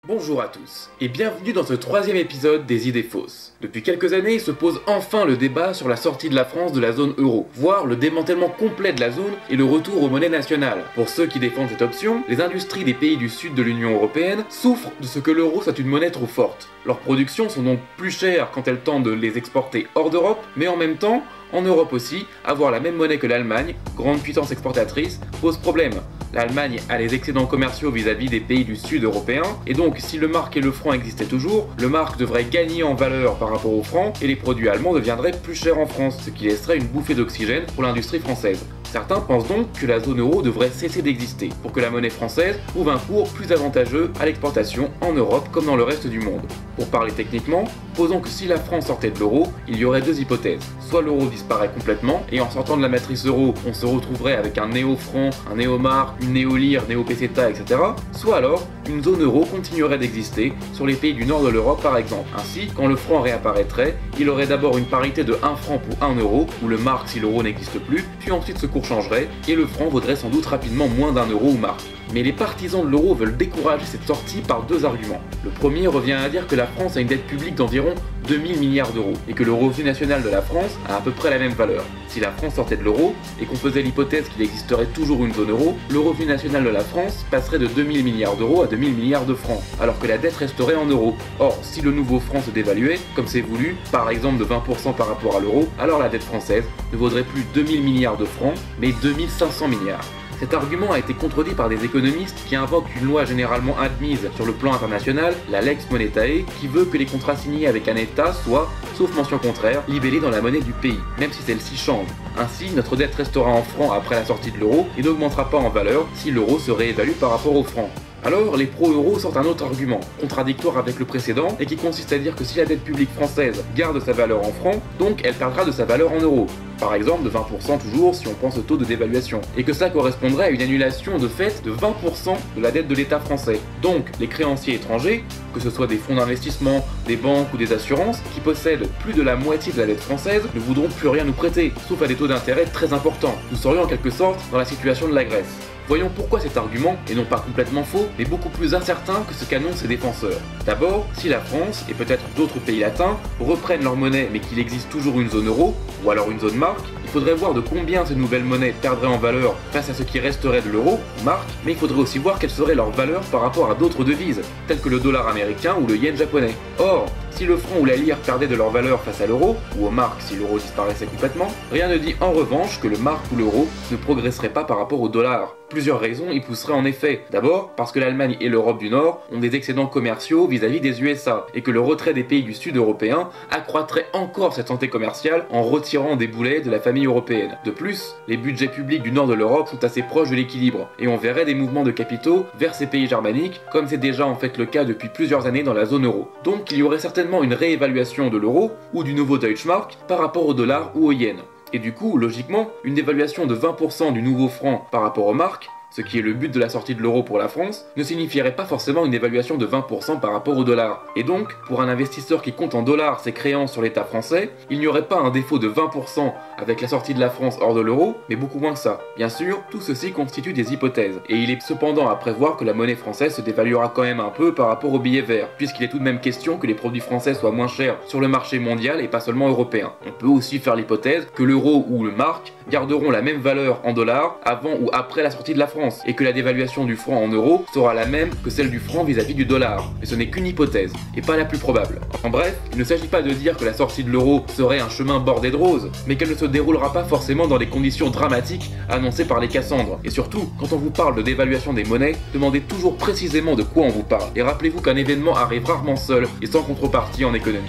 Bonjour à tous, et bienvenue dans ce troisième épisode des idées fausses. Depuis quelques années se pose enfin le débat sur la sortie de la France de la zone euro, voire le démantèlement complet de la zone et le retour aux monnaies nationales. Pour ceux qui défendent cette option, les industries des pays du sud de l'Union européenne souffrent de ce que l'euro soit une monnaie trop forte. Leurs productions sont donc plus chères quand elles tentent de les exporter hors d'Europe, mais en même temps, en Europe aussi, avoir la même monnaie que l'Allemagne, grande puissance exportatrice, pose problème. L'Allemagne a les excédents commerciaux vis-à-vis des pays du sud européen, et donc si le mark et le franc existaient toujours, le mark devrait gagner en valeur par rapport au franc, et les produits allemands deviendraient plus chers en France, ce qui laisserait une bouffée d'oxygène pour l'industrie française. Certains pensent donc que la zone euro devrait cesser d'exister, pour que la monnaie française trouve un cours plus avantageux à l'exportation en Europe comme dans le reste du monde. Pour parler techniquement, posons que si la France sortait de l'euro, il y aurait deux hypothèses. Soit l'euro disparaît complètement, et en sortant de la matrice euro, on se retrouverait avec un néo-franc, un néo-mark, une néo-lire, néo-peseta, etc. Soit alors, une zone euro continuerait d'exister sur les pays du nord de l'Europe par exemple. Ainsi, quand le franc réapparaîtrait, il aurait d'abord une parité de 1 franc pour 1 euro, ou le mark si l'euro n'existe plus, puis ensuite ce cours changerait, et le franc vaudrait sans doute rapidement moins d'1 euro ou mark. Mais les partisans de l'euro veulent décourager cette sortie par deux arguments. Le premier revient à dire que la France a une dette publique d'environ 2000 milliards d'euros, et que le revenu national de la France a à peu près la même valeur. Si la France sortait de l'euro, et qu'on faisait l'hypothèse qu'il existerait toujours une zone euro, le revenu national de la France passerait de 2000 milliards d'euros à 2000 milliards de francs, alors que la dette resterait en euros. Or, si le nouveau franc se dévaluait, comme c'est voulu, par exemple de 20% par rapport à l'euro, alors la dette française ne vaudrait plus 2000 milliards de francs, mais 2500 milliards. Cet argument a été contredit par des économistes qui invoquent une loi généralement admise sur le plan international, la Lex Monetae, qui veut que les contrats signés avec un État soient, sauf mention contraire, libellés dans la monnaie du pays, même si celle-ci change. Ainsi, notre dette restera en francs après la sortie de l'euro et n'augmentera pas en valeur si l'euro se réévalue par rapport au franc. Alors, les pro-euro sortent un autre argument, contradictoire avec le précédent, et qui consiste à dire que si la dette publique française garde sa valeur en francs, donc elle perdra de sa valeur en euros. Par exemple de 20% toujours si on pense au taux de dévaluation, et que ça correspondrait à une annulation de fait de 20% de la dette de l'État français. Donc les créanciers étrangers, que ce soit des fonds d'investissement, des banques ou des assurances, qui possèdent plus de la moitié de la dette française, ne voudront plus rien nous prêter, sauf à des taux d'intérêt très importants. Nous serions en quelque sorte dans la situation de la Grèce. Voyons pourquoi cet argument est non pas complètement faux, mais beaucoup plus incertain que ce qu'annoncent ses défenseurs. D'abord, si la France, et peut-être d'autres pays latins, reprennent leur monnaie mais qu'il existe toujours une zone euro, ou alors une zone mark, il faudrait voir de combien ces nouvelles monnaies perdraient en valeur face à ce qui resterait de l'euro, ou mark, mais il faudrait aussi voir quelle serait leur valeur par rapport à d'autres devises, telles que le dollar américain ou le yen japonais. Or, si le franc ou la lire perdaient de leur valeur face à l'euro, ou au mark si l'euro disparaissait complètement, rien ne dit en revanche que le mark ou l'euro ne progresserait pas par rapport au dollar. Plusieurs raisons y pousseraient en effet. D'abord, parce que l'Allemagne et l'Europe du Nord ont des excédents commerciaux vis-à-vis des USA, et que le retrait des pays du Sud européen accroîtrait encore cette santé commerciale en retirant des boulets de la famille européenne. De plus, les budgets publics du nord de l'Europe sont assez proches de l'équilibre, et on verrait des mouvements de capitaux vers ces pays germaniques, comme c'est déjà en fait le cas depuis plusieurs années dans la zone euro. Donc il y aurait certainement une réévaluation de l'euro, ou du nouveau Deutschmark, par rapport au dollar ou au yen. Et du coup, logiquement, une dévaluation de 20% du nouveau franc par rapport au mark, ce qui est le but de la sortie de l'euro pour la France, ne signifierait pas forcément une évaluation de 20% par rapport au dollar. Et donc, pour un investisseur qui compte en dollars ses créances sur l'État français, il n'y aurait pas un défaut de 20% avec la sortie de la France hors de l'euro, mais beaucoup moins que ça. Bien sûr, tout ceci constitue des hypothèses, et il est cependant à prévoir que la monnaie française se dévaluera quand même un peu par rapport au billet vert, puisqu'il est tout de même question que les produits français soient moins chers sur le marché mondial et pas seulement européen. On peut aussi faire l'hypothèse que l'euro ou le mark garderont la même valeur en dollars avant ou après la sortie de la France, et que la dévaluation du franc en euros sera la même que celle du franc vis-à-vis du dollar. Mais ce n'est qu'une hypothèse, et pas la plus probable. En bref, il ne s'agit pas de dire que la sortie de l'euro serait un chemin bordé de roses, mais qu'elle ne se déroulera pas forcément dans les conditions dramatiques annoncées par les Cassandres. Et surtout, quand on vous parle de dévaluation des monnaies, demandez toujours précisément de quoi on vous parle, et rappelez-vous qu'un événement arrive rarement seul et sans contrepartie en économie.